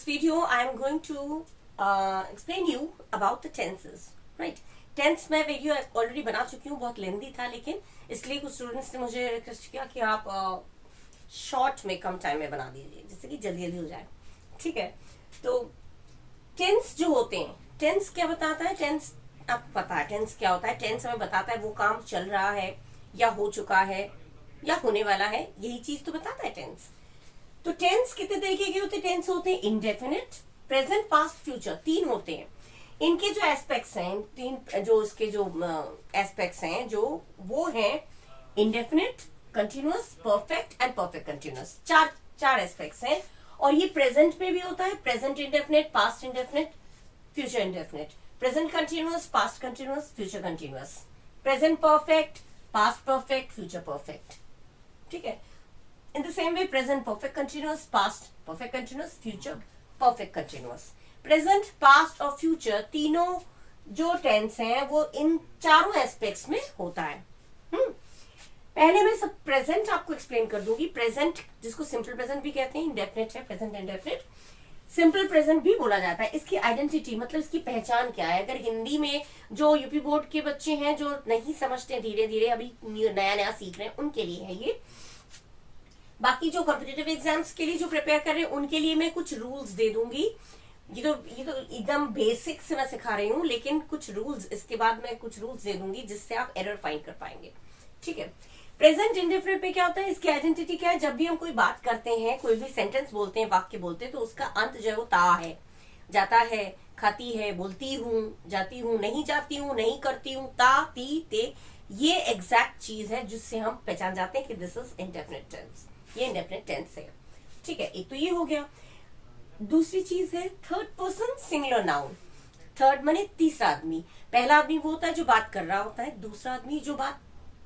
this video I am going to explain you about the tenses, right? Tense मैं video already बना चुकी हूँ, बहुत लेंदी था, लेकिन इसलिए कुछ स्टूडेंट्स ने मुझे रिक्वेस्ट किया कि आप शॉर्ट में कम टाइम में बना दीजिए, जिससे कि जल्दी जल्दी हो जाए। ठीक है, तो टेंस जो होते हैं, टेंस क्या बताता है? टेंस आपको पता है टेंस क्या होता है? टेंस हमें बताता है वो काम चल रहा है या हो चुका है या होने वाला है, यही चीज तो बताता है टेंस। तो टेंस कितने तरीके के होते हैं? टेंस होते हैं इंडेफिनिट, प्रेजेंट, पास्ट, फ्यूचर, तीन होते हैं। इनके जो एस्पेक्ट्स हैं, तीन जो इसके जो एस्पेक्ट्स हैं, जो वो हैं indefinite, continuous, perfect and perfect continuous. चार एस्पेक्ट्स हैं, और ये प्रेजेंट में भी होता है, present indefinite, past indefinite, future indefinite, present continuous, past continuous, future continuous, present perfect, past perfect, future perfect. ठीक है, in the same way present perfect continuous, past perfect continuous, future perfect continuous. Present, past और future तीनों जो tense हैं वो इन चारों aspects में होता है। पहले मैं सब प्रेजेंट आपको एक्सप्लेन कर दूंगी। प्रेजेंट जिसको सिंपल प्रेजेंट भी कहते हैं, इंडेफिनिट है, प्रेजेंट इंडेफिनिट, सिंपल प्रेजेंट भी बोला जाता है। इसकी आइडेंटिटी मतलब इसकी पहचान क्या है? अगर हिंदी में जो यूपी बोर्ड के बच्चे हैं जो नहीं समझते, धीरे धीरे अभी नया नया सीख रहे हैं, उनके लिए है ये। बाकी जो कॉम्पिटिटिव एग्जाम्स के लिए जो प्रिपेयर कर रहे हैं उनके लिए मैं कुछ रूल्स दे दूंगी। ये तो एकदम बेसिक से मैं सिखा रही हूँ, लेकिन कुछ रूल्स इसके बाद मैं कुछ रूल्स दे दूंगी जिससे आप एरर फाइंड कर पाएंगे। ठीक है, प्रेजेंट इंडेफिनिट पे क्या होता है? इसकी आइडेंटिटी क्या है? जब भी हम कोई बात करते हैं, कोई भी सेंटेंस बोलते हैं, वाक्य बोलते हैं, तो उसका अंत जो है वो ता है, जाता है, खाती है, बोलती हूँ, जाती हूँ, नहीं जाती हूँ, नहीं करती हूँ, ता, ती, ते, ये एग्जैक्ट चीज है जिससे हम पहचान जाते हैं कि दिस इज इंडेफिनिट टेंस, ये इंडेफिनिट टेंस है। ठीक है, एक तो ये हो गया। दूसरी चीज है third person singular noun. Third माने तीसरा आदमी। पहला आदमी वो होता है जो बात कर रहा होता है, दूसरा आदमी जो बात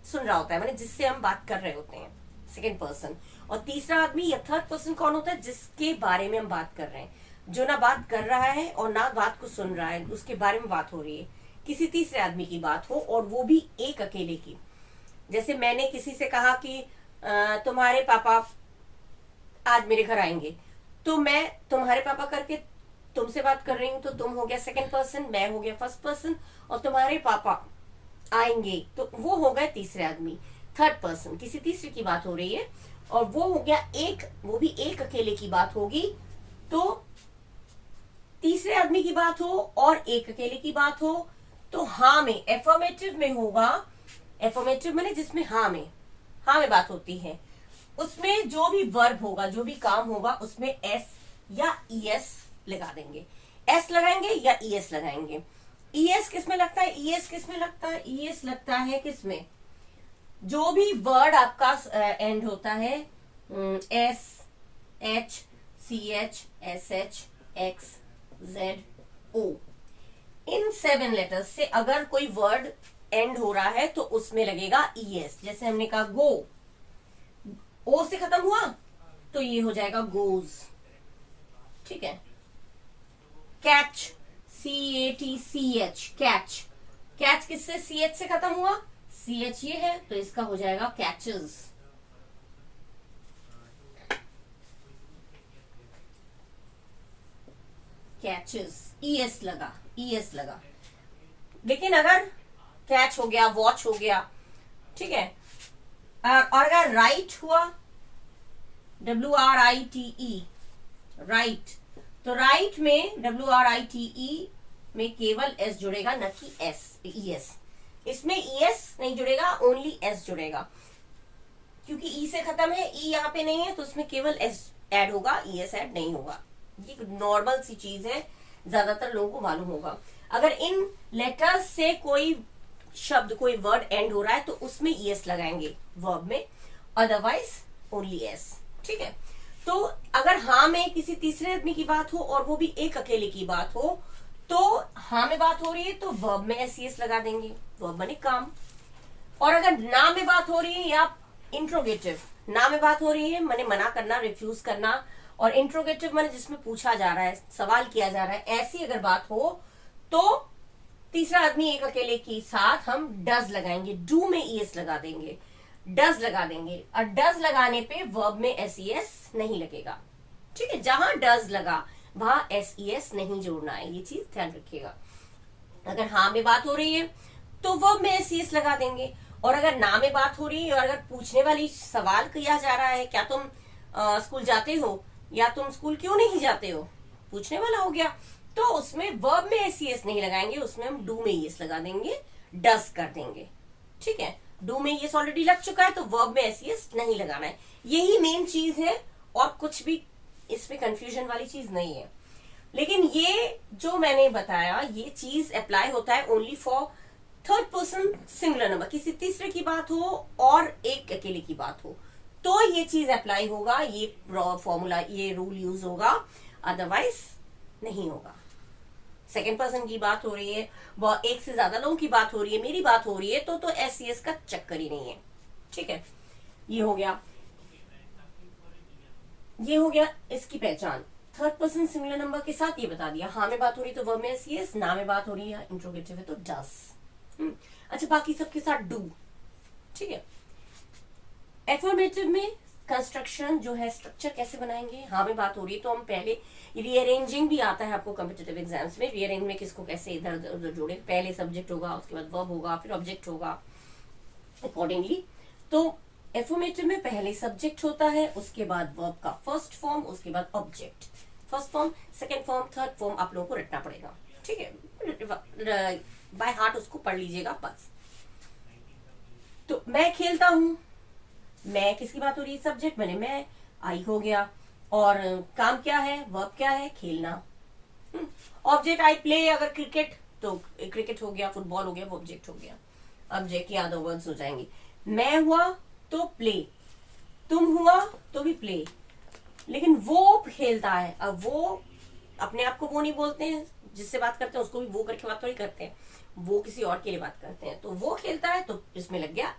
सुन रहा होता है, माने जिससे हम बात कर रहे होते हैं, सेकेंड पर्सन। और तीसरा आदमी या थर्ड पर्सन कौन होता है? जिसके बारे में हम बात कर रहे हैं, जो ना बात कर रहा है और ना बात को सुन रहा है, उसके बारे में बात हो रही है, किसी तीसरे आदमी की बात हो, और वो भी एक अकेले की। जैसे मैंने किसी से कहा कि तुम्हारे पापा आज मेरे घर आएंगे, तो मैं तुम्हारे पापा करके तुमसे बात कर रही हूँ, तो तुम हो गया सेकंड पर्सन, मैं हो गया फर्स्ट पर्सन, और तुम्हारे पापा आएंगे तो वो हो गए तीसरे आदमी, थर्ड पर्सन, किसी तीसरे की बात हो रही है, और वो हो गया एक, वो भी एक अकेले की बात होगी। तो तीसरे आदमी की बात हो और एक अकेले की बात हो तो हाँ में, एफर्मेटिव में होगा। एफर्मेटिव माने जिसमें हाँ में बात होती है, उसमें जो भी वर्ब होगा, जो भी काम होगा, उसमें एस या ईएस लगा देंगे। एस लगाएंगे या ईएस लगाएंगे। ईएस किस में लगता है? ईएस किस में लगता है? ईएस लगता है किसमें? जो भी वर्ड आपका एंड होता है, S, H, C H, S H, X, Z, O, इन 7 लेटर्स से अगर कोई वर्ड एंड हो रहा है तो उसमें लगेगा ईएस। जैसे हमने कहा गो, ओ से खत्म हुआ तो ये हो जाएगा गोज। ठीक है, कैच, CATCH, कैच, कैच किससे? CH से खत्म हुआ, CH ये है तो इसका हो जाएगा कैचेस। कैचेस, ES लगा। लेकिन अगर कैच हो गया, वॉच हो गया, ठीक है, और अगर राइट हुआ, WRITE, राइट, तो राइट में WRITE में केवल S जुड़ेगा, न कि ES। इसमें ES नहीं जुड़ेगा, ओनली S जुड़ेगा, क्योंकि E से खत्म है, E यहाँ पे नहीं है, तो उसमें केवल S ऐड होगा, ES ऐड नहीं होगा। ये नॉर्मल सी चीज है, ज्यादातर लोगों को मालूम होगा। अगर इन लेटर्स से कोई शब्द, कोई वर्ड एंड हो रहा है तो उसमें ES लगाएंगे वर्ब में, अदरवाइज ओनली S। ठीक है, तो अगर हाँ में किसी तीसरे आदमी की बात हो और वो भी एक अकेले की बात हो, तो हाँ में बात हो रही है तो वर्ब में SES लगा देंगे, वर्ब माने काम। और अगर ना में बात हो रही है या इंट्रोगेटिव, ना में बात हो रही है माने मना करना, रिफ्यूज करना, और इंट्रोगेटिव माने जिसमें पूछा जा रहा है, सवाल किया जा रहा है, ऐसी अगर बात हो तो तीसरा आदमी एक अकेले के साथ हम डज लगाएंगे, डू में ES लगा देंगे, डज लगा देंगे, और डज लगाने पे वर्ब में SES नहीं लगेगा। ठीक है, जहां डज लगा वहां SES नहीं जोड़ना है, ये चीज ध्यान रखिएगा। अगर हाँ में बात हो रही है तो वर्ब में SES लगा देंगे, और अगर ना में बात हो रही है और अगर पूछने वाली सवाल किया जा रहा है क्या तुम स्कूल जाते हो या तुम स्कूल क्यों नहीं जाते हो, पूछने वाला हो गया, तो उसमें वर्ब में SES नहीं लगाएंगे, उसमें हम डू में ES लगा देंगे, डस कर देंगे। ठीक है, डू में ES ऑलरेडी लग चुका है तो वर्ब में SES नहीं लगाना है। यही मेन चीज है, और कुछ भी इसमें कंफ्यूजन वाली चीज नहीं है। लेकिन ये जो मैंने बताया ये चीज अप्लाई होता है only for third person singular number, किसी तीसरे की बात हो और एक अकेले की बात हो तो ये चीज अप्लाई होगा, ये फॉर्मूला, ये रूल यूज होगा, अदरवाइज नहीं होगा। सेकेंड पर्सन की बात हो रही है, वह एक से ज्यादा लोगों की बात हो रही है, मेरी बात हो रही है, तो SES का चक्कर ही नहीं है। ठीक है, ये हो गया, ये हो गया इसकी पहचान। थर्ड पर्सन सिंगुलर नंबर के साथ ये बता दिया, हाँ में बात हो रही तो वर्ब में SES, ना में बात हो रही है इंट्रोगेटिव है तो डस। अच्छा, बाकी सबके साथ डू। ठीक है, एफर्मेटिव में कंस्ट्रक्शन जो है, स्ट्रक्चर कैसे बनाएंगे, हाँ में बात हो रही है तो हम पहले रीअरेंजिंग भी आता है आपको कॉम्पिटिटिव एग्जाम्स में, रीअरेंज में किसको कैसे इधर उधर जोड़े, पहले सब्जेक्ट होगा, उसके बाद वर्ब होगा, फिर ऑब्जेक्ट होगा अकॉर्डिंगली। तो एफर्मेटिव में पहले सब्जेक्ट होता है, उसके बाद वर्ब का फर्स्ट फॉर्म, उसके बाद object, first form, second form, third form आप लोगों को रटना पड़ेगा। ठीक है, बाय हार्ट उसको पढ़ लीजिएगा बस। तो मैं खेलता हूं, मैं किसकी बात हो रही है, सब्जेक्ट मैंने मैं, आई हो गया, और काम क्या है, वर्ब क्या है, खेलना। ऑब्जेक्ट आई प्ले, अगर क्रिकेट तो क्रिकेट हो गया, फुटबॉल हो गया, वो ऑब्जेक्ट हो गया, ऑब्जेक्ट या अदर वर्ड्स हो जाएंगे। मैं हुआ तो प्ले, तुम हुआ तो भी प्ले, लेकिन वो खेलता है। अब वो अपने आप को वो नहीं बोलते हैं, जिससे बात करते हैं उसको भी वो करके बात थोड़ी करते हैं, वो किसी और के लिए बात करते हैं। तो वो खेलता है तो इसमें लग गया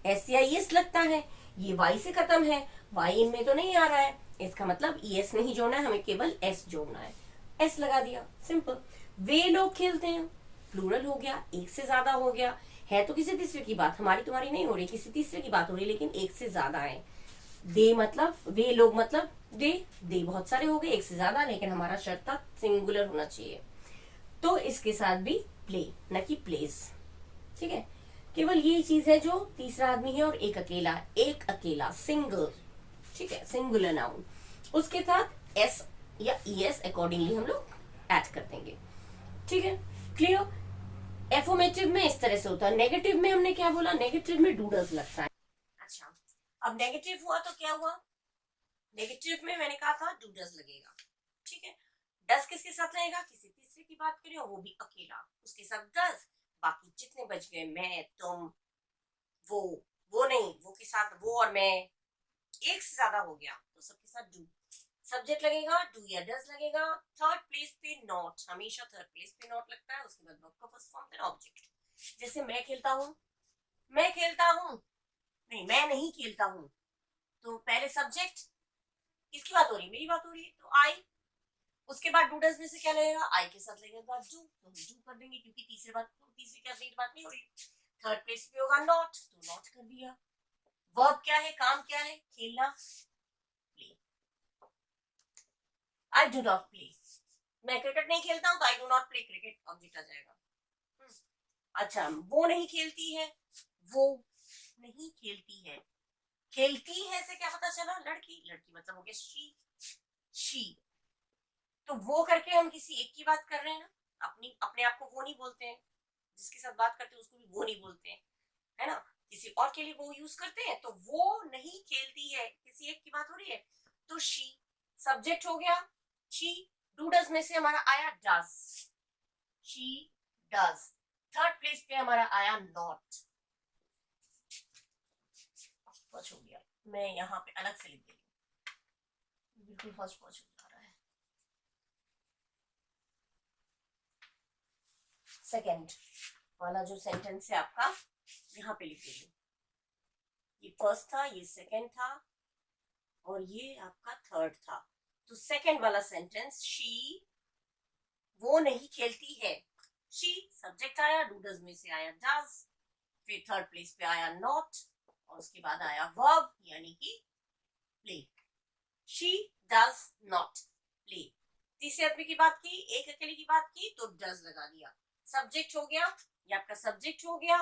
S या ES लगता है, ये Y से खत्म है, Y इनमें तो नहीं आ रहा है, इसका मतलब ES नहीं जोड़ना है, हमें केवल S जोड़ना है, S लगा दिया, सिंपल। वे लोग खेलते हैं, प्लूरल हो गया, एक से ज्यादा हो गया, है तो किसी तीसरे की बात, हमारी तुम्हारी नहीं हो रही, किसी तीसरे की बात हो रही, लेकिन एक से ज्यादा है। दे मतलब, वे लोग मतलब दे बहुत सारे हो गए, एक से ज्यादा, लेकिन हमारा शर्त था सिंगुलर होना चाहिए, तो इसके साथ भी प्ले न कि प्लेस। ठीक है, केवल ये चीज है जो तीसरा आदमी है और एक अकेला सिंगल। ठीक है, सिंगुलर नाउन, उसके साथ S या ES अकॉर्डिंगली हम लोग ऐड कर देंगे। ठीक है, क्लियर। एफर्मेटिव में इस तरह से होता है। नेगेटिव में हमने क्या बोला, नेगेटिव में डू डज लगता है। अच्छा, अब नेगेटिव हुआ तो क्या हुआ, नेगेटिव में मैंने कहा था डू डज लगेगा। ठीक है, डज किसके साथ लगेगा, किसी तीसरे की बात करें और वो भी अकेला, उसके साथ डज, बाकी जितने बच गए, मैं, तुम, वो नहीं, वो के साथ वो और मैं, एक से ज्यादा हो गया तो सबके साथ डू। सब्जेक्ट लगेगा डू या डज लगेगा। थर्ड प्लेस पे नॉट, हमेशा थर्ड प्लेस पे नॉट लगता है, उसके बाद वर्ब का फर्स्ट फॉर्म, फिर ऑब्जेक्ट। जैसे मैं खेलता हूँ, मैं खेलता हूँ, नहीं मैं नहीं खेलता हूँ, तो पहले सब्जेक्ट, किसकी बात हो रही है, मेरी बात हो रही है, तो आई, उसके बाद डू डज में से क्या लगेगा, आई के साथ लगेगा डू, तो हम डू कर देंगे क्योंकि तीसरे के आदमी की बात नहीं हो रही। थर्ड प्लेस पे होगा नॉट, तो नॉट कर दिया। वर्ब क्या है, काम क्या है, खेलना, play. I do not play, मैं क्रिकेट नहीं खेलता हूं तो I do not play cricket, object आ जाएगा। अच्छा, वो नहीं खेलती है, वो नहीं खेलती है, खेलती है से क्या पता चला, लड़की, लड़की मतलब हो गया शी। तो वो करके हम किसी एक की बात कर रहे हैं ना, अपने आप को वो नहीं बोलते हैं, जिसके साथ बात करते हैं उसको भी वो नहीं बोलते हैं, है ना, किसी और के लिए वो यूज करते हैं। तो वो नहीं खेलती है, किसी एक की बात हो रही है, तो शी सब्जेक्ट हो गया, शी। डू डज में से हमारा आया does, she does. Third place पे हमारा आया नॉट, पहुंच हो गया, मैं यहाँ पे अलग से लिख देती हूँ, बिल्कुल फर्स्ट पहुंच जा रहा है। सेकेंड वाला जो सेंटेंस है आपका, यहाँ पे लिख दीजिए, ये फर्स्ट था, ये सेकेंड था, और ये आपका थर्ड था। तो सेकेंड वाला सेंटेंस, शी वो नहीं खेलती है, शी सब्जेक्ट आया, डू डज में से आया डज, फिर थर्ड प्लेस पे आया नॉट, और उसके बाद आया वर्ब यानी कि play, she does not play. तीसरे आदमी की बात की, एक अकेले की बात की तो डज लगा दिया। सब्जेक्ट हो गया, ये आपका सब्जेक्ट हो गया,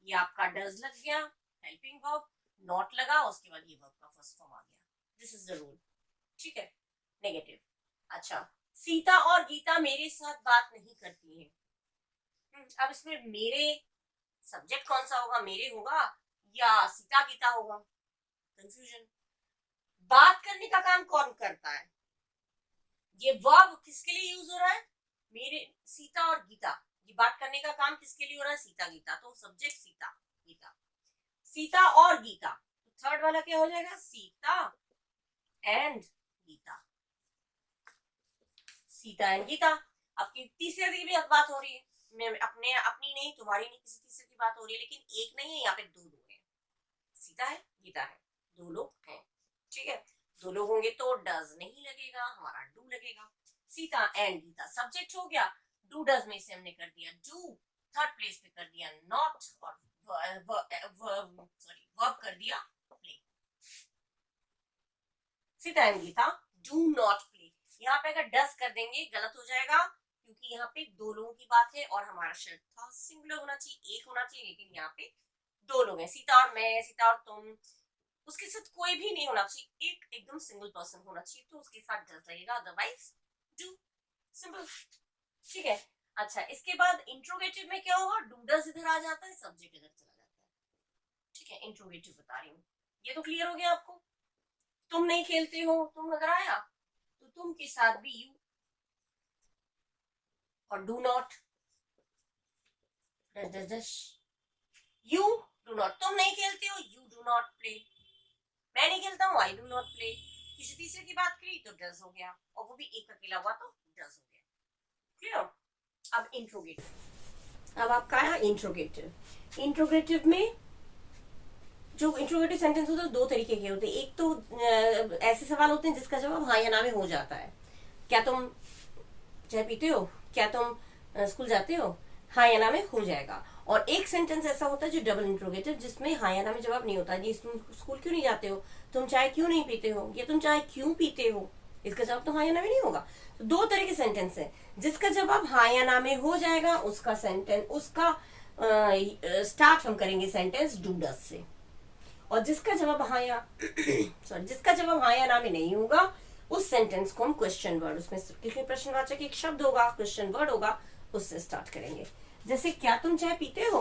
ये आपका डज लग गया, हेल्पिंग वर्ब नॉट लगा, उसके बाद ये वर्ब का फर्स्ट फॉर्म आ गया। दिस इज द रूल, ठीक है। नेगेटिव। अच्छा, सीता और गीता मेरे साथ बात नहीं करती हैं। अब इसमें मेरे सब्जेक्ट कौन सा होगा, मेरे होगा या सीता गीता होगा? कंफ्यूजन। बात करने का काम कौन करता है? ये वर्ब किसके लिए यूज हो रहा है? मेरे, सीता और गीता, ये बात करने का काम किसके लिए हो रहा है? सीता गीता। तो सब्जेक्ट सीता गीता, सीता और गीता। तो थर्ड वाला क्या हो जाएगा? Sita and Gita, Sita and Gita. आपकी तीसरे की भी बात हो रही है, मैं अपनी नहीं, तुम्हारी नहीं, किसी तीसरे की बात हो रही है, लेकिन एक नहीं है, यहाँ पे दो लोग हैं। सीता है, गीता है, दो लोग हैं, ठीक है। दो लोग होंगे तो डज नहीं लगेगा, हमारा डू लगेगा। सीता एंड गीता सब्जेक्ट हो गया, डू डज में से हमने कर दिया डू, थर्ड प्लेस पे कर दिया नॉट, और वर्ब कर दिया play. Sita and Gita do not play. यहाँ पे अगर डज कर देंगे गलत हो जाएगा, क्योंकि यहाँ पे दो लोगों की बात है और हमारा शब्द था सिंगुलर होना चाहिए, एक होना चाहिए, लेकिन यहाँ पे दो लोग हैं, सीता और मैं, सीता और तुम, उसके साथ कोई भी नहीं होना चाहिए, एक एकदम सिंगल पर्सन होना चाहिए, तो उसके साथ डज लगेगा, अदरवाइज डू। सिंपल, ठीक है। अच्छा, इसके बाद इंट्रोगेटिव में क्या होगा? डू डज इधर आ जाता है, सब्जेक्ट इधर चला जाता है, ठीक है। इंट्रोगेटिव बता रही हूँ, ये तो क्लियर हो गया आपको? तुम नहीं खेलते हो, तुम अगर आया तो तुम के साथ भी यू, और do not, you do not, तुम नहीं खेलते हो, यू डू नॉट प्ले, मैं नहीं खेलता हूँ, आई डू नॉट प्ले। किसी तीसरे की बात करी तो डज हो गया, और वो भी एक अकेला हुआ तो डज हो गया, क्लियर। अब इंट्रोगेटिव, अब आपका आया इंट्रोगेटिव। इंट्रोगेटिव में जो इंट्रोगेटिव सेंटेंस होते हैं दो तरीके के होते हैं। एक तो ऐसे सवाल होते हैं जिसका जवाब हाँ या ना में हो जाता है। क्या तुम चाय पीते हो? क्या तुम स्कूल जाते हो? हाँ या ना में हो जाएगा। और एक सेंटेंस ऐसा होता है जो डबल इंट्रोगेटिव, जिसमें हाँ या ना में जवाब नहीं होता। जी तुम स्कूल क्यों नहीं जाते हो? तुम चाय क्यों नहीं पीते हो? या तुम चाय क्यों पीते हो? इसका जवाब तो हाँ या ना में नहीं होगा। तो दो तरह के सेंटेंस है, जिसका जवाब हाँ या ना में हो जाएगा उसका सेंटेंस, उसका स्टार्ट हम करेंगे सेंटेंस डू डज से। और जिसका जवाब हाँ या सॉरी जिसका जवाब हाँ या ना में नहीं होगा उस सेंटेंस को हम क्वेश्चन वर्ड, उसमें किसी प्रश्नवाचक एक शब्द होगा, क्वेश्चन वर्ड होगा, उससे स्टार्ट करेंगे। जैसे क्या तुम चाय पीते हो?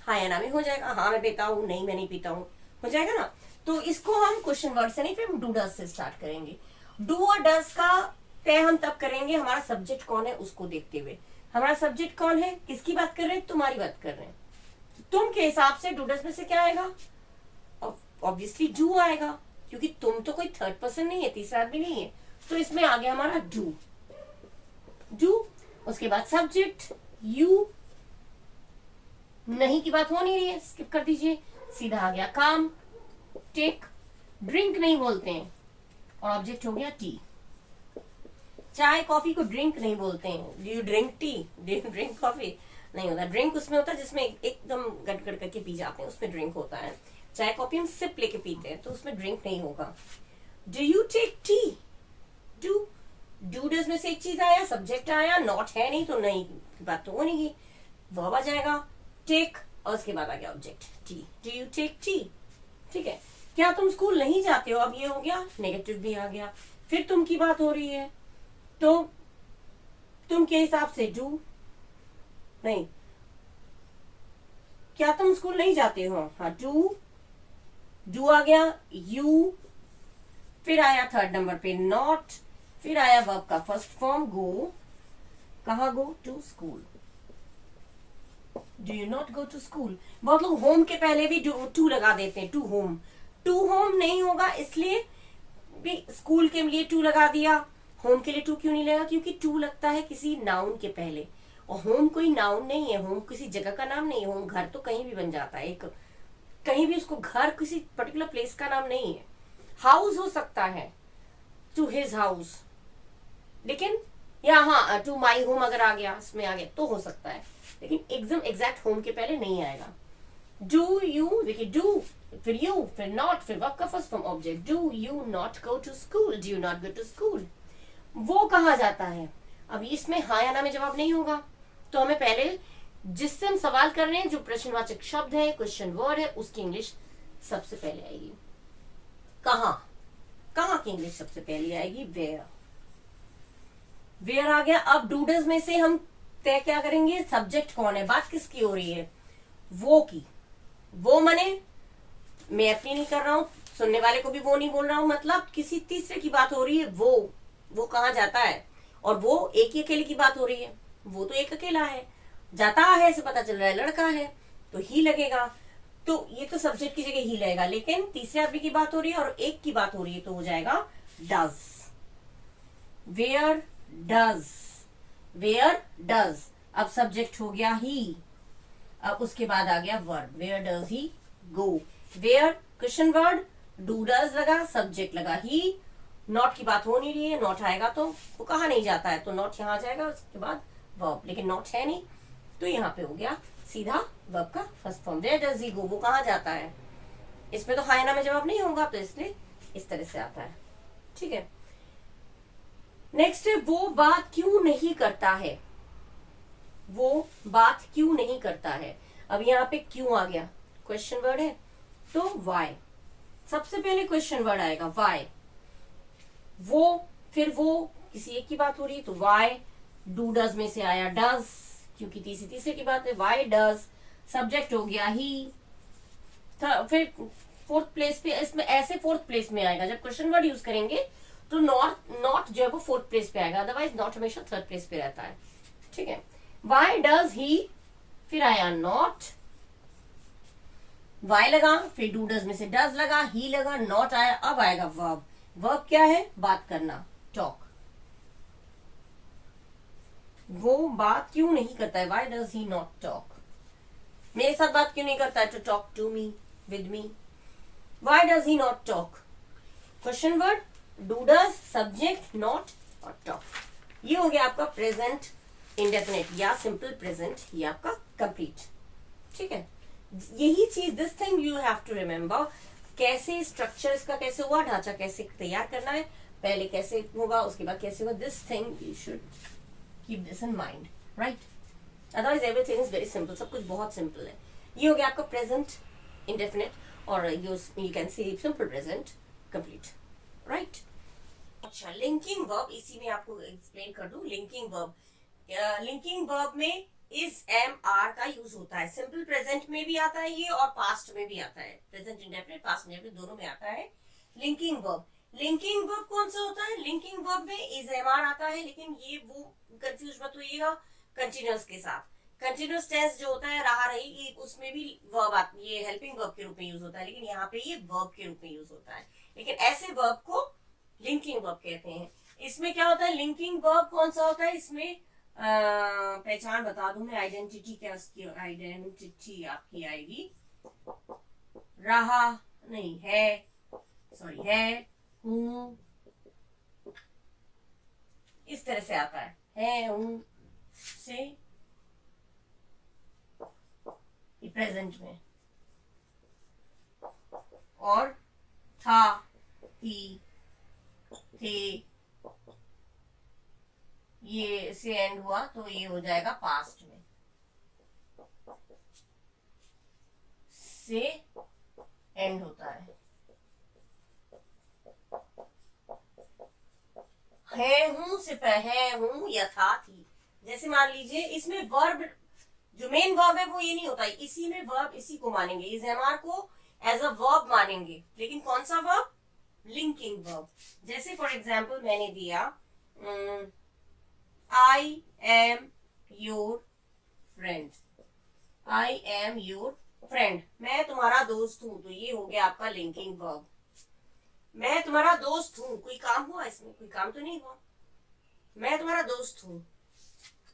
हाँ या ना में हो जाएगा, हाँ मैं पीता हूँ, नहीं मैं नहीं पीता हूँ, हो जाएगा ना। तो इसको हम क्वेश्चन वर्ड से नहीं, फिर हम डू डज से स्टार्ट करेंगे। डू और डज का तय हम तब करेंगे हमारा सब्जेक्ट कौन है उसको देखते हुए। हमारा सब्जेक्ट कौन है, किसकी बात कर रहे हैं? तुम्हारी बात कर रहे हैं। तुम के हिसाब से डू डज में से क्या आएगा? ऑब्वियसली डू आएगा, क्योंकि तुम तो कोई थर्ड पर्सन नहीं है, तीसरा आदमी नहीं है, तो इसमें आ गया हमारा डू। डू, उसके बाद सब्जेक्ट यू, नहीं की बात हो नहीं रही है, स्किप कर दीजिए, सीधा आ गया काम टेक। ड्रिंक नहीं बोलते हैं, और ऑब्जेक्ट हो गया टी। चाय कॉफी को ड्रिंक नहीं बोलते हैं। Do you drink tea? Do you drink coffee? नहीं होता। ड्रिंक उसमें होता है जिसमें एकदम गड़गड़ करके पी जाते हैं, उसमें ड्रिंक होता है। चाय कॉफी हम सिप लेके पीते हैं, तो उसमें ड्रिंक नहीं होगा। Do you take tea? Do, do does में से एक चीज आया, सब्जेक्ट आया, नॉट है नहीं तो नहीं की बात तो होनी की, वर्ब आ जाएगा टेक, और उसके बाद आ गया object tea. Do you take tea? ठीक है। क्या तुम स्कूल नहीं जाते हो? अब ये हो गया नेगेटिव भी आ गया, फिर तुम की बात हो रही है, तो तुम के हिसाब से डू नहीं। क्या तुम स्कूल नहीं जाते हो? हाँ डू, डू आ गया यू, फिर आया थर्ड नंबर पे नॉट, फिर आया वर्ब का फर्स्ट फॉर्म गो। कहा go? To school. Do you not go to school? बहुत लोग होम के पहले भी टू लगा देते हैं, टू होम। टू होम नहीं होगा, इसलिए भी स्कूल के लिए टू लगा दिया, होम के लिए टू क्यों नहीं लगा? क्योंकि टू लगता है किसी नाउन के पहले, और होम कोई नाउन नहीं है, होम किसी जगह का नाम नहीं है। होम घर तो कहीं भी बन जाता है, एक कहीं भी उसको घर किसी पर्टिकुलर प्लेस का नाम नहीं है। हाउस हो सकता है टू हिज हाउस, लेकिन या हाँ टू माई होम अगर आ गया, इसमें आ गया तो हो सकता है, लेकिन एकदम एग्जैक्ट होम के पहले नहीं आएगा। डू यू, देखिए डू फिर यू फिर नॉट फिर वर्ब का first form object. Do you not go to school? Do you not go to school? वो कहाँ जाता है। अब इसमें हाँ या ना में जवाब नहीं होगा, तो हमें पहले जिससे हम सवाल कर रहे हैं, जो प्रश्नवाचक शब्द है, क्वेश्चन वर्ड है, उसकी इंग्लिश सबसे पहले आएगी। कहाँ, कहाँ की इंग्लिश सबसे पहले आएगी, वेयर। वेयर आ गया। अब डूडस में से हम तय क्या करेंगे, सब्जेक्ट कौन है, बात किसकी हो रही है, वो की। वो मने मैं अपनी नहीं कर रहा हूं, सुनने वाले को भी वो नहीं बोल रहा हूं, मतलब किसी तीसरे की बात हो रही है। वो कहाँ जाता है, और वो एक ही अकेले की बात हो रही है। वो तो एक अकेला है, जाता है, ऐसे पता चल रहा है लड़का है, तो ही लगेगा। तो ये तो सब्जेक्ट की जगह ही लगेगा, लेकिन तीसरे आदमी की बात हो रही है और एक की बात हो रही है, तो हो जाएगा does. Where does, where does. अब सब्जेक्ट हो गया ही, अब उसके बाद आ गया word, where does he go. Where question word, do does लगा, सब्जेक्ट लगा ही, नॉट की बात हो नहीं रही है, नॉट आएगा तो वो कहा नहीं जाता है, तो नॉट यहाँ आ जाएगा, उसके बाद वर्ब, लेकिन नॉट है नहीं, तो यहाँ पे हो गया सीधा वर्ब का first form, where does he go, वो कहाँ जाता है। इसमें तो हाइना में जवाब नहीं होगा, तो इसलिए इस तरह से आता है। ठीक है, नेक्स्ट है वो बात क्यों नहीं करता है। वो बात क्यों नहीं करता है। अब यहाँ पे क्यों आ गया, क्वेश्चन वर्ड है, तो वाई सबसे पहले क्वेश्चन वर्ड आएगा, वाई। वो, फिर वो किसी एक की बात हो रही है, तो वाई। डू डज में से आया डज, क्योंकि तीसरे की बात है, वाई डज। सब्जेक्ट हो गया ही। फिर फोर्थ प्लेस पे, इसमें ऐसे फोर्थ प्लेस में आएगा जब क्वेश्चन वर्ड यूज करेंगे, तो नॉट जो है वो फोर्थ प्लेस पे आएगा, अदरवाइज नॉट हमेशा थर्ड प्लेस पे रहता है। ठीक है, वाई डज ही, फिर आया नॉट, वाई लगा, फिर डू डज में से डज लगा, ही लगा, नॉट आया, अब आएगा वर्ब। वर्ब क्या है, बात करना, टॉक। वो बात क्यों नहीं करता है, why does he not talk. मेरे साथ बात क्यों नहीं करता है, to talk to me, with me. Why does he not talk, question word, do does, subject, not और टॉक। ये हो गया आपका प्रेजेंट इंडेफिनिट या सिंपल प्रेजेंट, ये आपका कंप्लीट। ठीक है, यही चीज, this thing you have to remember. कैसे स्ट्रक्चर इसका कैसे हुआ, ढांचा कैसे तैयार करना है, पहले कैसे होगा, उसके बाद कैसे होगा, this thing you should keep this in mind, right. Otherwise everything is very simple, सब कुछ बहुत सिंपल है। ये हो गया आपका प्रेजेंट इंडेफिनिट, और you can see simple present complete, right. अच्छा, लिंकिंग वर्ब, इसी में आपको एक्सप्लेन कर दूं। लिंकिंग वर्ब, लिंकिंग वर्ब में इज एम आर का यूज होता है। सिंपल प्रेजेंट में भी आता है ये, और पास्ट में भी आता है। प्रेजेंट इंडेफिनिट, पास्ट इंडेफिनिट दोनों में आता है लिंकिंग वर्ब। लिंकिंग वर्ब कौन सा होता है, लिंकिंग वर्ब में इज एम आर आता है, लेकिन ये वो कंफ्यूज मत होइएगा कंटिन्यूअस के साथ। कंटिन्यूअस टेंस जो होता है, रहा रही, उसमें भी वर्ब आती, ये हेल्पिंग वर्ब के रूप में यूज होता है, लेकिन यहाँ पे ये वर्ब के रूप में यूज होता है। लेकिन ऐसे वर्ब को लिंकिंग वर्ब कहते हैं। इसमें क्या होता है, लिंकिंग वर्ब कौन सा होता है, इसमें पहचान बता दूं मैं, आइडेंटिटी क्या, उसकी आइडेंटिटी आपकी आएगी, रहा नहीं है, सॉरी है, हूं, इस तरह से आता है हूं से प्रेजेंट में, और था, थी, थे, ये से एंड हुआ, तो ये हो जाएगा पास्ट में, से एंड होता है हूं से है हूं या था, थी। जैसे मान लीजिए इसमें वर्ब, जो मेन वर्ब है वो ये नहीं होता है, इसी में वर्ब इसी को मानेंगे, इस एमआर को एज अ वर्ब मानेंगे, लेकिन कौन सा वर्ब, लिंकिंग वर्ब। जैसे फॉर एग्जाम्पल मैंने दिया I am your friend, I am your friend, मैं तुम्हारा दोस्त हूं, तो ये हो गया आपका लिंकिंग वर्ब। मैं तुम्हारा दोस्त हूं, कोई काम हुआ इसमें, कोई काम तो नहीं हुआ, मैं तुम्हारा दोस्त हूं।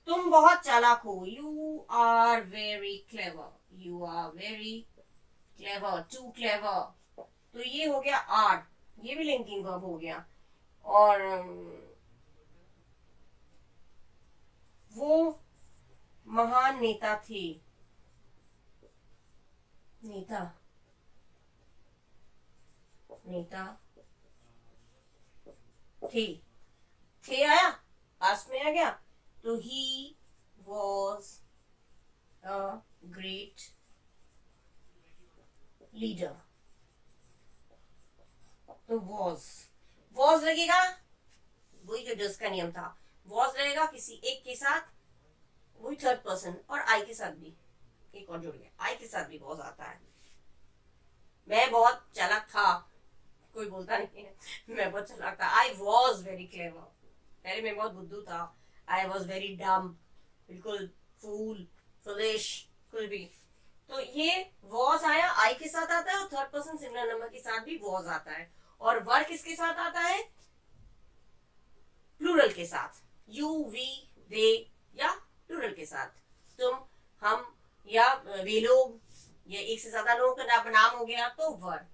तुम बहुत चालाक हो, you are very clever, you are very clever, too clever, तो ये हो गया आर, ये भी लिंकिंग वर्ब हो गया। और वो महान नेता थे, नेता, नेता थे, थे आया, पास्ट में आ गया, तो he was a great leader. तो वॉज लगेगा, वही जो डस का नियम था, वॉज रहेगा किसी एक के साथ, वही थर्ड पर्सन, और आई के साथ भी एक और जुड़ गया, आई के साथ भी वॉज आता है। मैं बहुत चालाक था, कोई बोलता नहीं है, मैं बहुत चालाक था। आई वॉज वेरी क्लेवर, पहले मैं बहुत बुद्धू था। आई वॉज वेरी डम, बिल्कुल फूल, फुलिश, कुछ भी। तो ये वॉज आया, आई के साथ आता है, और थर्ड पर्सन सिंगुलर नंबर के साथ भी वॉज आता है। और वर्क किसके साथ आता है? प्लूरल के साथ, यू, वी, दे, या प्लूरल के साथ, तुम, हम, या वे लोग, या एक से ज्यादा लोगों का नाम हो गया तो वर्ब।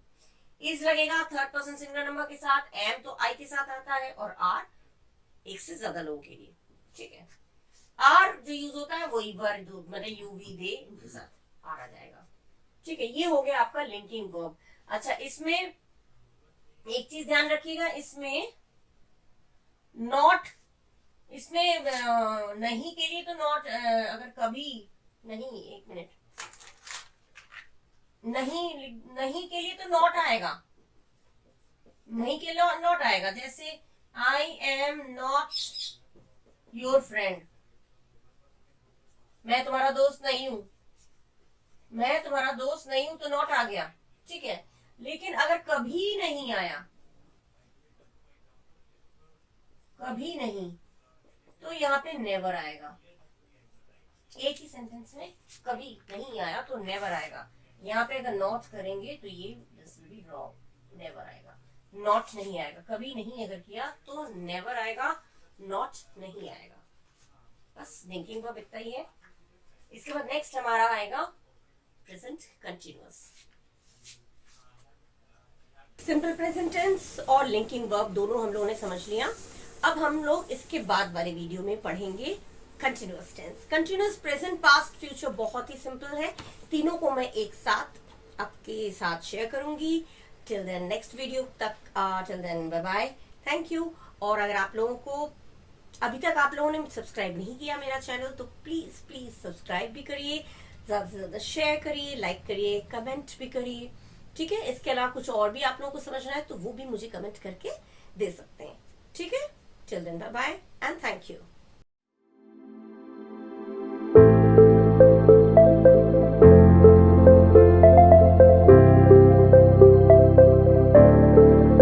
इज लगेगा थर्ड पर्सन सिंगुलर नंबर के साथ, एम तो आई के साथ आता है, और आर एक से ज्यादा लोगों के लिए। ठीक है, आर जो यूज होता है वही वर्ब, मतलब यू, वी, दे, इनके साथ आर आ जाएगा। ठीक है, ये हो गया आपका लिंकिंग वर्ब। अच्छा, इसमें एक चीज ध्यान रखिएगा, इसमें नॉट, इसमें नहीं के लिए तो नॉट, अगर कभी नहीं, एक मिनट, नहीं के लिए तो नॉट आएगा, नहीं के लिए नॉट आएगा। जैसे I am not your friend, मैं तुम्हारा दोस्त नहीं हूं, मैं तुम्हारा दोस्त नहीं हूं, तो नॉट आ गया। ठीक है, लेकिन अगर कभी नहीं आया, कभी नहीं, तो यहाँ पे नेवर आएगा। एक ही सेंटेंस में कभी नहीं आया तो नेवर आएगा। यहाँ पे अगर नॉट करेंगे तो ये this will be wrong, never आएगा, नॉट नहीं आएगा। कभी नहीं अगर किया तो नेवर आएगा, नॉट नहीं आएगा। बस लिंकिंग वर्ब इतना ही है। इसके बाद नेक्स्ट हमारा आएगा present continuous. Simple present tense और लिंकिंग वर्ब दोनों हम लोगों ने समझ लिया। अब हम लोग इसके बाद वाले वीडियो में पढ़ेंगे continuous tense. Continuous, present, past, future बहुत ही सिंपल है। तीनों को मैं एक साथ आपके साथ शेयर करूंगी। टिल देन नेक्स्ट वीडियो तक, till then bye bye, thank you. और अगर आप लोगों को अभी तक आप लोगों ने सब्सक्राइब नहीं किया मेरा चैनल, तो प्लीज प्लीज सब्सक्राइब भी करिए, ज्यादा से ज्यादा शेयर करिए, लाइक करिए, कमेंट भी करिए। ठीक है, इसके अलावा कुछ और भी आप लोगों को समझना है तो वो भी मुझे कमेंट करके दे सकते हैं। ठीक है, till then bye bye and thank you.